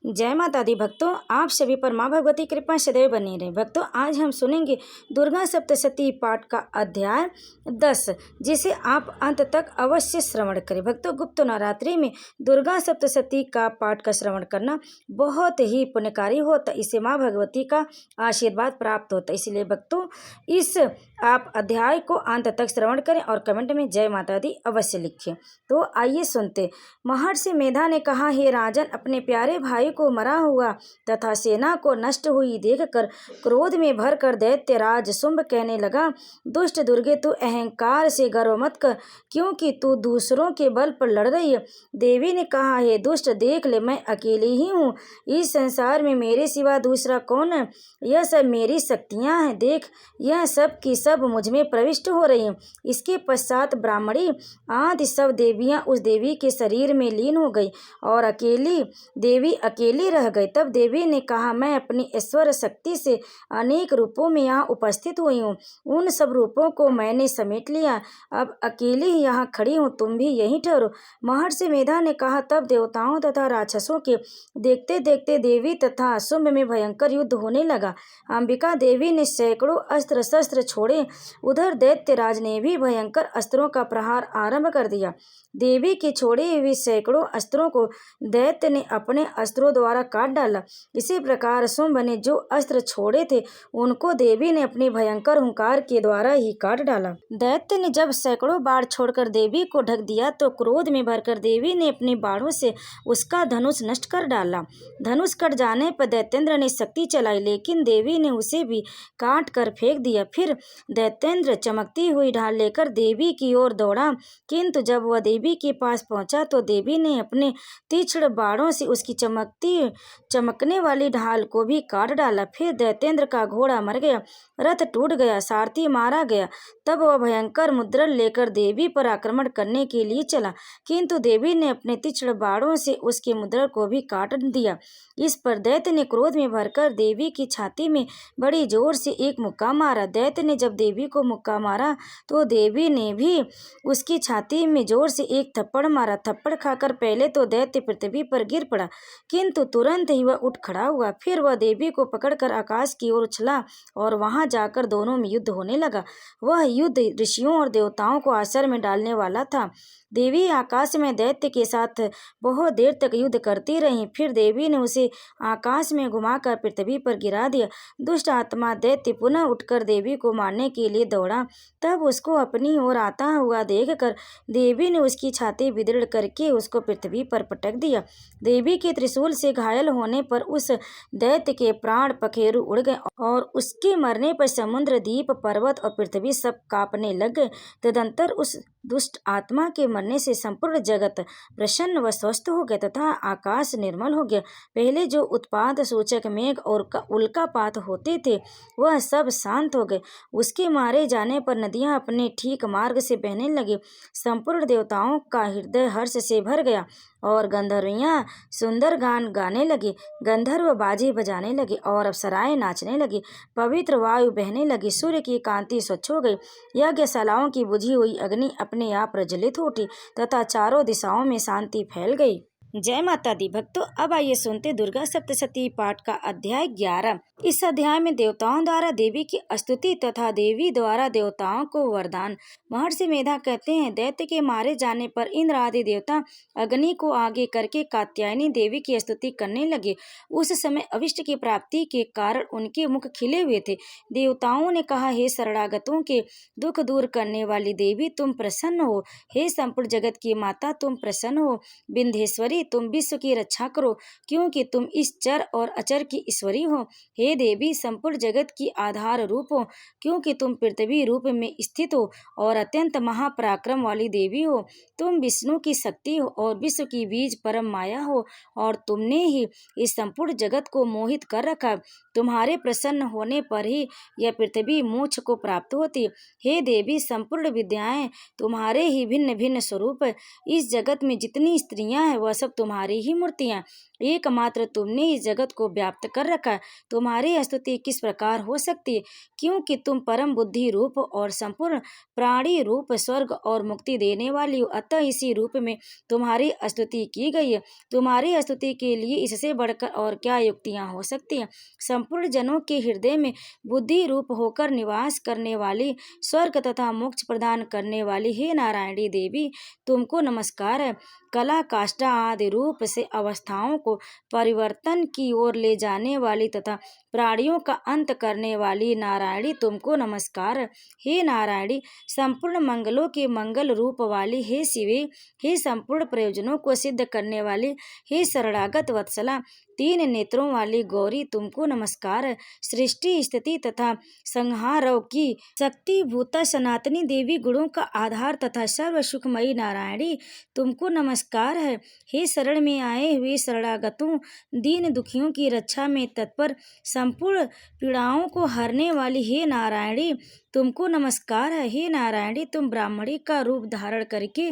जय माता दी भक्तों, आप सभी पर माँ भगवती कृपा सदैव बनी रहे। भक्तों, आज हम सुनेंगे दुर्गा सप्तशती पाठ का अध्याय 10, जिसे आप अंत तक अवश्य श्रवण करें। भक्तों, गुप्त नवरात्रि में दुर्गा सप्तशती का पाठ का श्रवण करना बहुत ही पुण्यकारी होता है। इससे माँ भगवती का आशीर्वाद प्राप्त होता है। इसलिए भक्तों, इस आप अध्याय को अंत तक श्रवण करें और कमेंट में जय माता दी अवश्य लिखें। तो आइए सुनते। महर्षि मेधा ने कहा, हे राजन, अपने प्यारे भाई को मरा हुआ तथा सेना को नष्ट हुई देखकर क्रोध में भरकर दैत्यराज शुंभ कहने लगा, दुष्ट दुर्गे, तू अहंकार से गर्व मत कर, क्योंकि तू दूसरों के बल पर लड़ रही है। देवी ने कहा, हे दुष्ट, देख ले, मैं अकेली ही हूँ। इस संसार में मेरे सिवा दूसरा कौन है? यह सब मेरी शक्तियाँ हैं। देख, यह सब की सब मुझ में प्रविष्ट हो रही हैं। इसके पश्चात ब्राह्मणी आदि सब देवियाँ उस देवी के शरीर में लीन हो गई और देवी अकेली रह गई। तब देवी ने कहा, मैं अपनी ईश्वर शक्ति से अनेक रूपों में यहाँ उपस्थित हुई हूँ। उन सब रूपों को मैंने समेट लिया। अब अकेली ही यहाँ खड़ी हूँ, तुम भी यहीं ठहरो। महर्षि मेधा ने कहा। तब देवताओं तथा राक्षसों के देखते देखते देवी तथा शुंभ में भयंकर युद्ध होने लगा। अंबिका देवी ने सैकड़ों अस्त्र शस्त्र छोड़े। उधर दैत्यराज ने भी भयंकर अस्त्रों का प्रहार आरंभ कर दिया। देवी के छोड़े हुए सैकड़ों अस्त्रों को दैत्य ने अपने अस्त्रों द्वारा काट डाला। इसी प्रकार शुंभ ने जो अस्त्र छोड़े थे उनको देवी ने अपने भयंकर हुंकार के द्वारा ही काट डाला। दैत्य ने जब सैकड़ों बाढ़ छोड़कर देवी को ढक दिया तो क्रोध में भरकर देवी ने अपने बाढ़ों से उसका धनुष नष्ट कर डाला। धनुष कट जाने पर दैत्येंद्र ने शक्ति चलाई, लेकिन देवी ने उसे भी काट कर फेंक दिया। फिर दैत्येंद्र चमकती हुई ढाल लेकर देवी की ओर दौड़ा, किंतु जब वह देवी के पास पहुंचा तो देवी ने अपने तीक्ष्ण बाणों से उसकी चमकने वाली ढाल को भी काट डाला। फिर दैत्येंद्र का घोड़ा मर गया, रथ टूट गया, सारथी मारा गया। तब वह भयंकर मुद्रण लेकर देवी पर आक्रमण करने के लिए चला, किंतु देवी ने अपने तीक्ष्ण बाणों से उसके मुद्रण को भी काट दिया। इस पर दैत्य ने क्रोध में भरकर देवी की छाती में बड़ी जोर से एक मुक्का मारा। दैत्य ने जब देवी को मुक्का मारा तो देवी ने भी उसकी छाती में जोर से एक थप्पड़ मारा। थप्पड़ खाकर पहले तो दैत्य पृथ्वी पर गिर पड़ा, किंतु तुरंत ही वह उठ खड़ा हुआ। फिर वह देवी को पकड़कर आकाश की ओर उछला और वहां जाकर दोनों में युद्ध होने लगा। वह युद्ध ऋषियों और देवताओं को आश्चर्य में डालने वाला था। देवी आकाश में दैत्य के साथ बहुत देर तक युद्ध करती रही। फिर देवी ने उसे आकाश में घुमाकर पृथ्वी पर गिरा दिया। दुष्ट आत्मा दैत्य पुनः उठकर देवी को मारने के लिए दौड़ा। तब उसको अपनी ओर आता हुआ देखकर देवी ने उसकी छाती विदृढ़ करके उसको पृथ्वी पर पटक दिया। देवी के त्रिशूल से घायल होने पर उस दैत्य के प्राण पखेरु उड़ गए और उसके मरने पर समुद्र, द्वीप, पर्वत और पृथ्वी सब कांपने लग गए। तदंतर उस दुष्ट आत्मा के मरने से संपूर्ण जगत प्रसन्न व स्वस्थ हो गया तथा आकाश निर्मल हो गया। पहले जो उत्पात सूचक मेघ और उल्कापात होते थे वह सब शांत हो गए। उसके मारे जाने पर नदियां अपने ठीक मार्ग से बहने लगी। संपूर्ण देवताओं का हृदय हर्ष से भर गया और गंधर्वियाँ सुंदर गान गाने लगी। गंधर्व बाजे बजाने लगे और अप्सराएं नाचने लगी। पवित्र वायु बहने लगी। सूर्य की कांति स्वच्छ हो गई। यज्ञशालाओं की बुझी हुई अग्नि अपने आप प्रज्वलित हो उठी तथा चारों दिशाओं में शांति फैल गई। जय माता दी भक्तों, अब आइए सुनते दुर्गा सप्तशती पाठ का अध्याय 11। इस अध्याय में देवताओं द्वारा देवी की स्तुति तथा देवी द्वारा देवताओं को वरदान। महर्षि मेधा कहते हैं, दैत्य के मारे जाने पर इंद्र आदि देवता अग्नि को आगे करके कात्यायनी देवी की स्तुति करने लगे। उस समय अभिष्ट की प्राप्ति के कारण उनके मुख खिले हुए थे। देवताओं ने कहा, हे शरणागतों के दुख दूर करने वाली देवी, तुम प्रसन्न हो। हे संपूर्ण जगत की माता, तुम प्रसन्न हो। विंध्येश्वरी, तुम विश्व की रक्षा करो, क्योंकि तुम इस चर और अचर की ईश्वरी हो। हे देवी, संपूर्ण जगत की आधार रूप हो, क्योंकि तुम पृथ्वी रूप में स्थित हो और अत्यंत महापराक्रम वाली देवी हो। तुम विष्णु की शक्ति हो और विश्व की बीज परम माया हो और तुमने ही इस संपूर्ण जगत को मोहित कर रखा। तुम्हारे प्रसन्न होने पर ही यह पृथ्वी मोक्ष को प्राप्त होती। हे देवी, संपूर्ण विद्याएं तुम्हारे ही भिन्न भिन्न स्वरूप है। इस जगत में जितनी स्त्रियां हैं वह सब तुम्हारी ही मूर्तियां। एकमात्र तुमने इस जगत को व्याप्त कर रखा है। तुम्हारी स्तुति किस प्रकार हो सकती है, क्योंकि तुम परम बुद्धि रूप और संपूर्ण प्राणी रूप, स्वर्ग और मुक्ति देने वाली हो। अतः इसी रूप में तुम्हारी स्तुति की गई है। तुम्हारी स्तुति के लिए इससे बढ़कर और क्या युक्तियां हो सकती हैं। संपूर्ण जनों के हृदय में बुद्धि रूप होकर निवास करने वाली, स्वर्ग तथा मोक्ष प्रदान करने वाली, हे नारायणी देवी, तुमको नमस्कार है। कला, काष्ठा आदि रूप से अवस्थाओं को परिवर्तन की ओर ले जाने वाली तथा प्राणियों का अंत करने वाली नारायणी, तुमको नमस्कार है। हे नारायणी, संपूर्ण मंगलों के मंगल रूप वाली, हे शिवे, हे संपूर्ण प्रयोजनों को सिद्ध करने वाली, हे शरणागत वत्सला, 3 नेत्रों वाली गौरी, तुमको नमस्कार है। सृष्टि, स्थिति तथा संहारों की शक्ति भूता सनातनी देवी, गुणों का आधार तथा सर्व सुखमयी नारायणी, तुमको नमस्कार है। हे शरण में आए हुए शरणागतों, दीन दुखियों की रक्षा में तत्पर, संपूर्ण पीड़ाओं को हरने वाली, हे नारायणी, तुमको नमस्कार है। हे नारायणी, तुम ब्राह्मणी का रूप धारण करके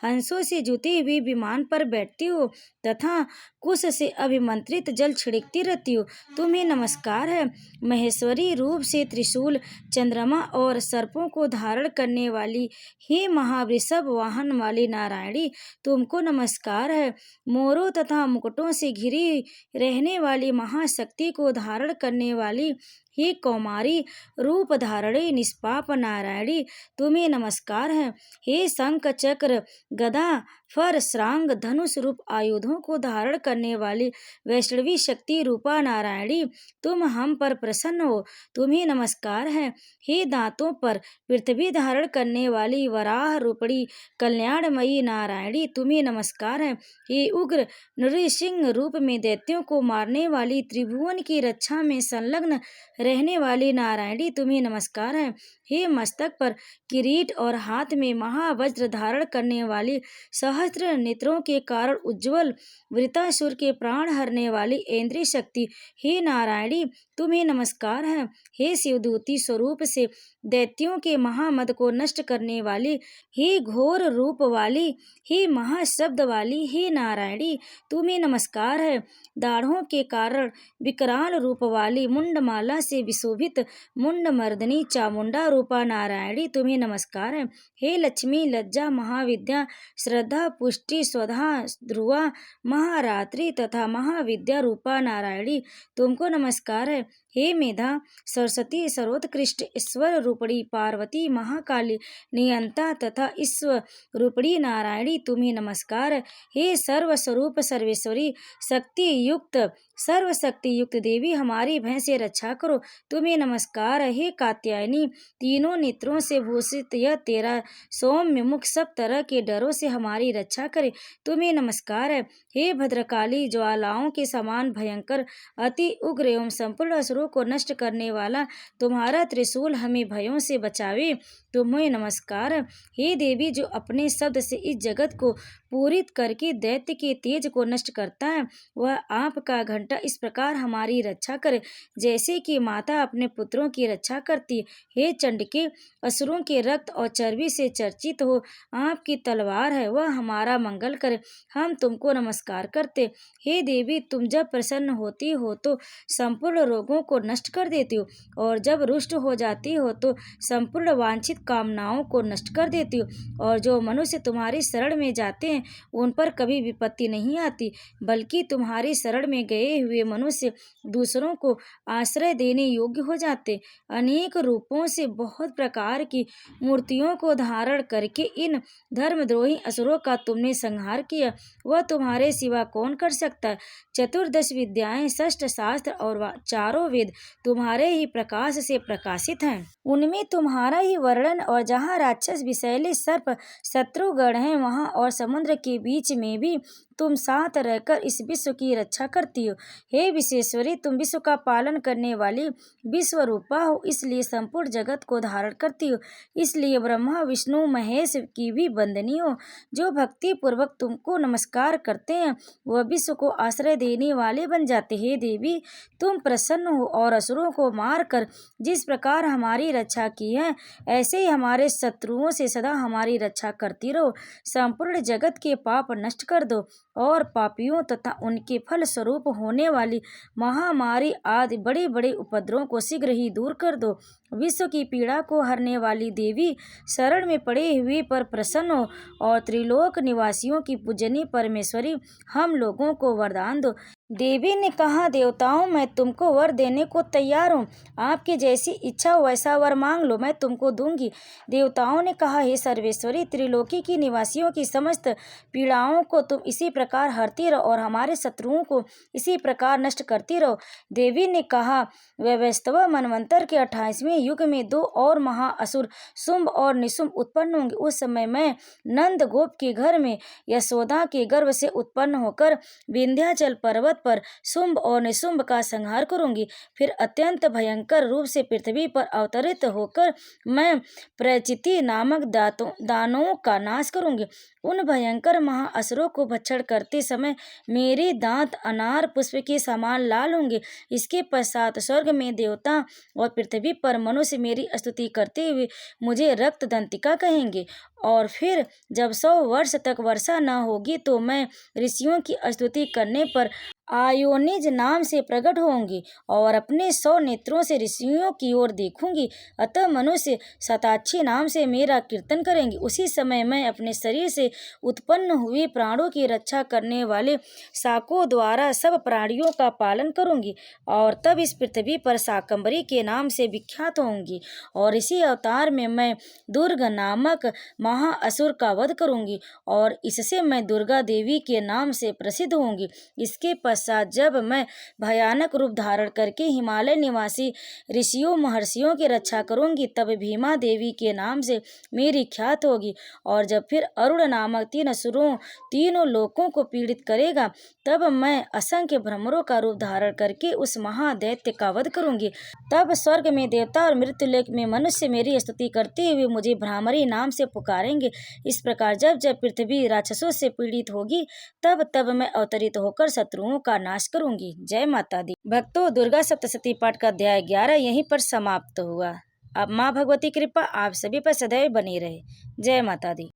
हंसों से जुते हुए विमान पर बैठती हो तथा कुश से अभिमंत्रित जल छिड़कती रहती हो, तुम्हें नमस्कार है। महेश्वरी रूप से त्रिशूल, चंद्रमा और सर्पों को धारण करने वाली, हे महावृषभ वाहन वाली नारायणी, तुमको नमस्कार है। मोरों तथा मुकुटों से घिरी रहने वाली महाशक्ति को धारण करने वाली, हे कौमारी रूप धारणी निष्पाप नारायणी, तुम्हें नमस्कार है। हे शंख चक्र गदा फर श्रांग धनुष रूप आयुधों को धारण करने वाली वैष्णवी शक्ति रूपा नारायणी, तुम हम पर प्रसन्न हो, तुम्हें नमस्कार है। हे दांतों पर पृथ्वी धारण करने वाली वराह रूपणी कल्याणमयी नारायणी, तुम्हें नमस्कार है। हे उग्र नृसिंह रूप में दैत्यों को मारने वाली, त्रिभुवन की रक्षा में संलग्न रहने वाली नारायणी, तुम्हें नमस्कार है। हे मस्तक पर किरीट और हाथ में महावज्र धारण करने वाली, सहस्त्र नेत्रों के कारण उज्ज्वल वृतासुर के प्राण हरने वाली इंद्रिय शक्ति, हे नारायणी, तुम्हें नमस्कार है। हे शिवदूती स्वरूप से दैत्यों के महामद को नष्ट करने वाली, हे घोर रूप वाली, हे महाशब्द वाली, हे नारायणी, तुम्हें नमस्कार है। दाढ़ों के कारण विकराल रूप वाली, मुंडमाला से विशोभित मुंड मर्दनी चामुंडा रूपा नारायणी, तुम्हें नमस्कार है। हे लक्ष्मी, लज्जा, महाविद्या, श्रद्धा, पुष्टि, स्वधा, ध्रुवा, महारात्रि तथा महाविद्या रूपा नारायणी, तुमको नमस्कार है। हे मेधा, सरस्वती, सर्वोत्कृष्ट ईश्वर रूपणी पार्वती, महाकाली, नियंता तथा ईश्वर रूपणी नारायणी, तुम्हें नमस्कार। हे सर्वस्वरूप सर्वेश्वरी, शक्ति युक्त सर्वशक्ति युक्त देवी, हमारी भय से रक्षा करो, तुम्हें नमस्कार। हे कात्यायनी, तीनों नेत्रों से भूषित यह तेरा सौम्य मुख सब तरह के डरों से हमारी रक्षा करे, तुम्हें नमस्कार है। हे भद्रकाली, ज्वालाओं के समान भयंकर, अति उग्र एवं संपूर्ण असुरों को नष्ट करने वाला तुम्हारा त्रिशूल हमें भयों से बचावे, तुम्हें नमस्कार। हे देवी, जो अपने शब्द से इस जगत को पूरित करके दैत्य के तेज को नष्ट करता है, वह आपका घंटा इस प्रकार हमारी रक्षा करे जैसे कि माता अपने पुत्रों की रक्षा करती है। हे चंडिके, असुरों के रक्त और चर्बी से चर्चित हो आपकी तलवार है, वह हमारा मंगल करे, हम तुमको नमस्कार करते। हे देवी, तुम जब प्रसन्न होती हो तो संपूर्ण रोगों को नष्ट कर देती हो, और जब रुष्ट हो जाती हो तो संपूर्ण वांछित कामनाओं को नष्ट कर देती हो, और जो मनुष्य तुम्हारी शरण में जाते हैं उन पर कभी विपत्ति नहीं आती, बल्कि तुम्हारी शरण में गए हुए मनुष्य दूसरों को आश्रय देने योग्य हो जाते। अनेक रूपों से बहुत प्रकार की मूर्तियों को धारण करके इन धर्मद्रोही असुरों का तुमने संहार किया, वह तुम्हारे सिवा कौन कर सकता है। 14 विद्याएं, 6 शास्त्र और 4 वेद तुम्हारे ही प्रकाश से प्रकाशित हैं, उनमें तुम्हारा ही वर्णन, और जहाँ राक्षस विषैले सर्प शत्रुगण हैं वहाँ और समुद्र के बीच में भी तुम साथ रहकर इस विश्व की रक्षा करती हो। हे विश्वेश्वरी, तुम विश्व का पालन करने वाली विश्व रूपा हो, इसलिए संपूर्ण जगत को धारण करती हो, इसलिए ब्रह्मा विष्णु महेश की भी वंदनीय हो। जो भक्ति पूर्वक तुमको नमस्कार करते हैं वह विश्व को आश्रय देने वाले बन जाते। हे देवी, तुम प्रसन्न हो और असुरों को मार कर जिस प्रकार हमारी रक्षा की है, ऐसे ही हमारे शत्रुओं से सदा हमारी रक्षा करती रहो। संपूर्ण जगत के पाप नष्ट कर दो, और पापियों तथा उनके फल स्वरूप होने वाली महामारी आदि बड़े बड़े उपद्रवों को शीघ्र ही दूर कर दो। विश्व की पीड़ा को हरने वाली देवी, शरण में पड़े हुए पर प्रसन्न हो और त्रिलोक निवासियों की पूजनीय परमेश्वरी, हम लोगों को वरदान दो। देवी ने कहा, देवताओं, मैं तुमको वर देने को तैयार हूँ। आपकी जैसी इच्छा हो वैसा वर मांग लो, मैं तुमको दूंगी। देवताओं ने कहा, हे सर्वेश्वरी, त्रिलोकी की निवासियों की समस्त पीड़ाओं को तुम इसी प्रकार हरती रहो और हमारे शत्रुओं को इसी प्रकार नष्ट करती रहो। देवी ने कहा, वैवस्वत मनवंतर के 28वें युग में 2 और महाअसुर शुंभ और निशुंभ उत्पन्न होंगे। उस समय मैं नंद गोप के घर में यशोदा के गर्भ से उत्पन्न होकर विंध्याचल पर्वत पर शुंभ और निशुंभ का संहार करूंगी। फिर अत्यंत भयंकर रूप से पृथ्वी पर अवतरित होकर मैं प्रचिति नामक दानवों का नाश करूंगी। उन भयंकर महाअसुरों को भक्षण करते समय मेरे दांत अनार पुष्प के समान लाल होंगे। इसके पश्चात स्वर्ग में देवता और पृथ्वी पर मनुष्य मेरी स्तुति करते हुए मुझे रक्त दंतिका कहेंगे। और फिर जब 100 वर्ष तक वर्षा न होगी तो मैं ऋषियों की स्तुति करने पर आयोनिज नाम से प्रकट होंगी और अपने 100 नेत्रों से ऋषियों की ओर देखूंगी। अतः मनुष्य शताक्षी नाम से मेरा कीर्तन करेंगे। उसी समय मैं अपने शरीर से उत्पन्न हुए प्राणों की रक्षा करने वाले शाकों द्वारा सब प्राणियों का पालन करूंगी और तब इस पृथ्वी पर शाकंभरी के नाम से विख्यात होंगी। और इसी अवतार में मैं दुर्ग नामक महाअसुर का वध करूंगी और इससे मैं दुर्गा देवी के नाम से प्रसिद्ध होंगी। इसके पश्चात जब मैं भयानक रूप धारण करके हिमालय निवासी ऋषियों महर्षियों की रक्षा करूंगी, तब भीमा देवी के नाम से मेरी ख्यात होगी। और जब फिर अरुण नामक 3 असुरों तीनों लोकों को पीड़ित करेगा, तब मैं असंख्य भ्रमरों का रूप धारण करके उस महादैत्य का वध करूंगी। तब स्वर्ग में देवता और मृत्युलोक में मनुष्य मेरी स्तुति करते हुए मुझे भ्रामरी नाम से पुकारेंगे। इस प्रकार जब जब पृथ्वी राक्षसों से पीड़ित होगी, तब तब मैं अवतरित होकर शत्रुओं का नाश करूंगी। जय माता दी। भक्तों, दुर्गा सप्तशती पाठ का अध्याय 11 यहीं पर समाप्त हुआ। अब माँ भगवती कृपा आप सभी पर सदैव बनी रहे। जय माता दी।